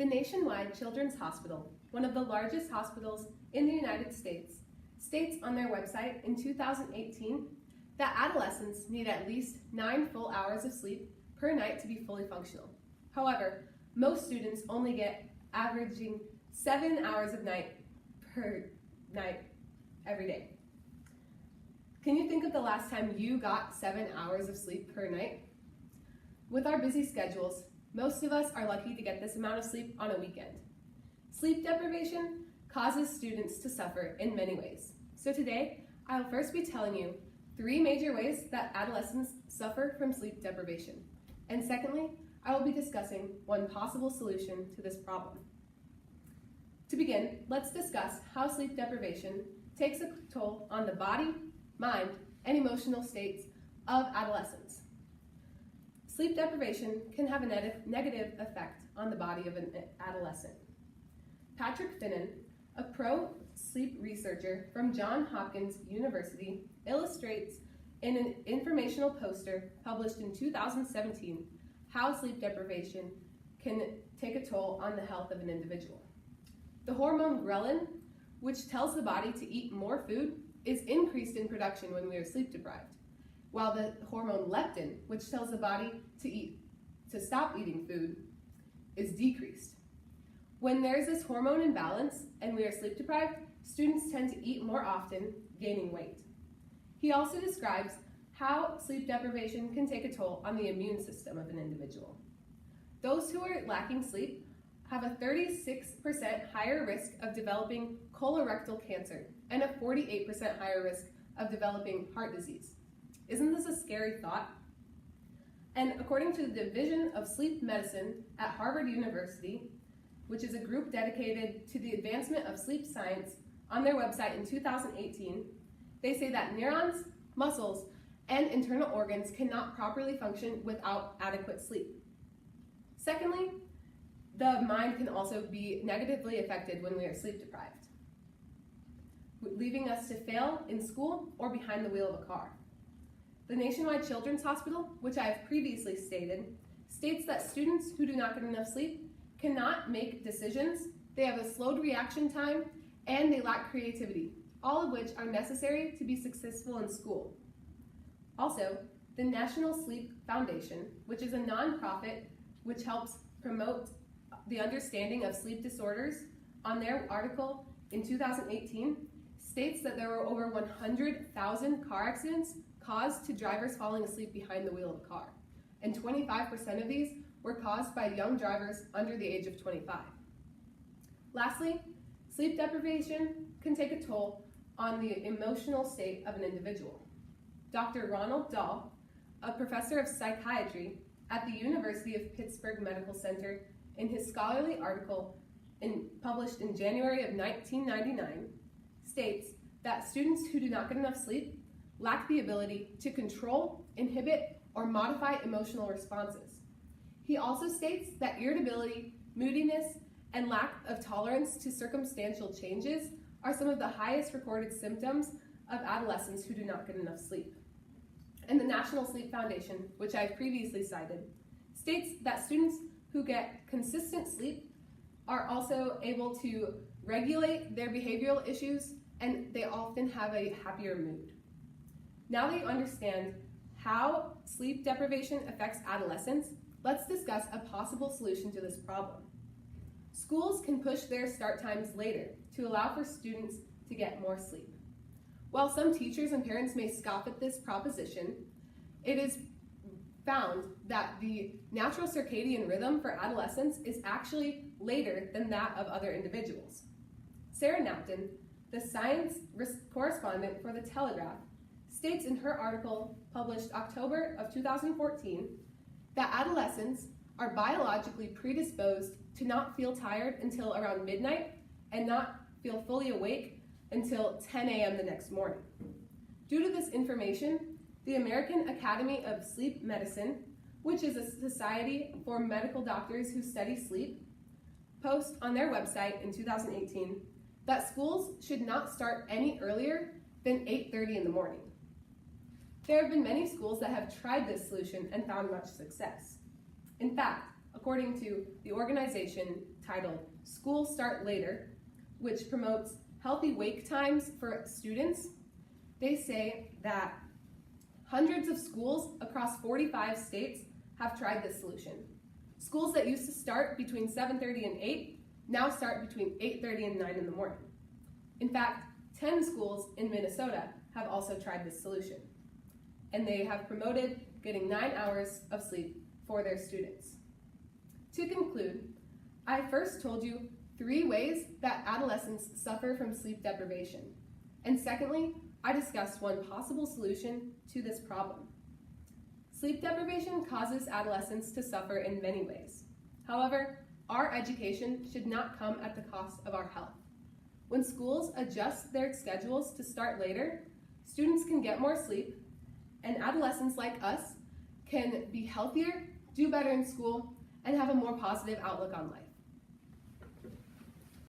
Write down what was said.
The Nationwide Children's Hospital, one of the largest hospitals in the United States, states on their website in 2018 that adolescents need at least 9 full hours of sleep per night to be fully functional. However, most students only get averaging 7 hours of night per night every day. Can you think of the last time you got 7 hours of sleep per night? With our busy schedules, most of us are lucky to get this amount of sleep on a weekend. Sleep deprivation causes students to suffer in many ways. So today, I'll first be telling you 3 major ways that adolescents suffer from sleep deprivation. And secondly, I will be discussing one possible solution to this problem. To begin, let's discuss how sleep deprivation takes a toll on the body, mind, and emotional states of adolescents. Sleep deprivation can have a negative effect on the body of an adolescent. Patrick Finnan, a pro-sleep researcher from Johns Hopkins University, illustrates in an informational poster published in 2017 how sleep deprivation can take a toll on the health of an individual. The hormone ghrelin, which tells the body to eat more food, is increased in production when we are sleep deprived, while the hormone leptin, which tells the body to stop eating food, is decreased. When there's this hormone imbalance and we are sleep deprived, students tend to eat more often, gaining weight. He also describes how sleep deprivation can take a toll on the immune system of an individual. Those who are lacking sleep have a 36% higher risk of developing colorectal cancer and a 48% higher risk of developing heart disease. Isn't this a scary thought? And according to the Division of Sleep Medicine at Harvard University, which is a group dedicated to the advancement of sleep science, on their website in 2018, they say that neurons, muscles, and internal organs cannot properly function without adequate sleep. Secondly, the mind can also be negatively affected when we are sleep deprived, leaving us to fail in school or behind the wheel of a car. The Nationwide Children's Hospital, which I have previously stated, states that students who do not get enough sleep cannot make decisions, they have a slowed reaction time, and they lack creativity, all of which are necessary to be successful in school. Also, the National Sleep Foundation, which is a nonprofit which helps promote the understanding of sleep disorders, on their article in 2018, states that there were over 100,000 car accidents caused to drivers falling asleep behind the wheel of a car, and 25% of these were caused by young drivers under the age of 25. Lastly, sleep deprivation can take a toll on the emotional state of an individual. Dr. Ronald Dahl, a professor of psychiatry at the University of Pittsburgh Medical Center, in his scholarly article published in January of 1999, states that students who do not get enough sleep lack the ability to control, inhibit, or modify emotional responses. He also states that irritability, moodiness, and lack of tolerance to circumstantial changes are some of the highest recorded symptoms of adolescents who do not get enough sleep. And the National Sleep Foundation, which I've previously cited, states that students who get consistent sleep are also able to regulate their behavioral issues, and they often have a happier mood. Now that you understand how sleep deprivation affects adolescents, let's discuss a possible solution to this problem. Schools can push their start times later to allow for students to get more sleep. While some teachers and parents may scoff at this proposition, it is found that the natural circadian rhythm for adolescents is actually later than that of other individuals. Sarah Napton, the science correspondent for The Telegraph, states in her article published October of 2014 that adolescents are biologically predisposed to not feel tired until around midnight and not feel fully awake until 10 a.m. the next morning. Due to this information, the American Academy of Sleep Medicine, which is a society for medical doctors who study sleep, post on their website in 2018 that schools should not start any earlier than 8:30 in the morning. There have been many schools that have tried this solution and found much success. In fact, according to the organization titled School Start Later, which promotes healthy wake times for students. They say that hundreds of schools across 45 states have tried this solution. Schools that used to start between 7:30 and 8 now start between 8:30 and 9 in the morning. In fact, 10 schools in Minnesota have also tried this solution, and they have promoted getting 9 hours of sleep for their students. To conclude, I first told you 3 ways that adolescents suffer from sleep deprivation, and secondly, I discussed one possible solution to this problem. Sleep deprivation causes adolescents to suffer in many ways. However, our education should not come at the cost of our health. When schools adjust their schedules to start later, students can get more sleep, and adolescents like us can be healthier, do better in school, and have a more positive outlook on life.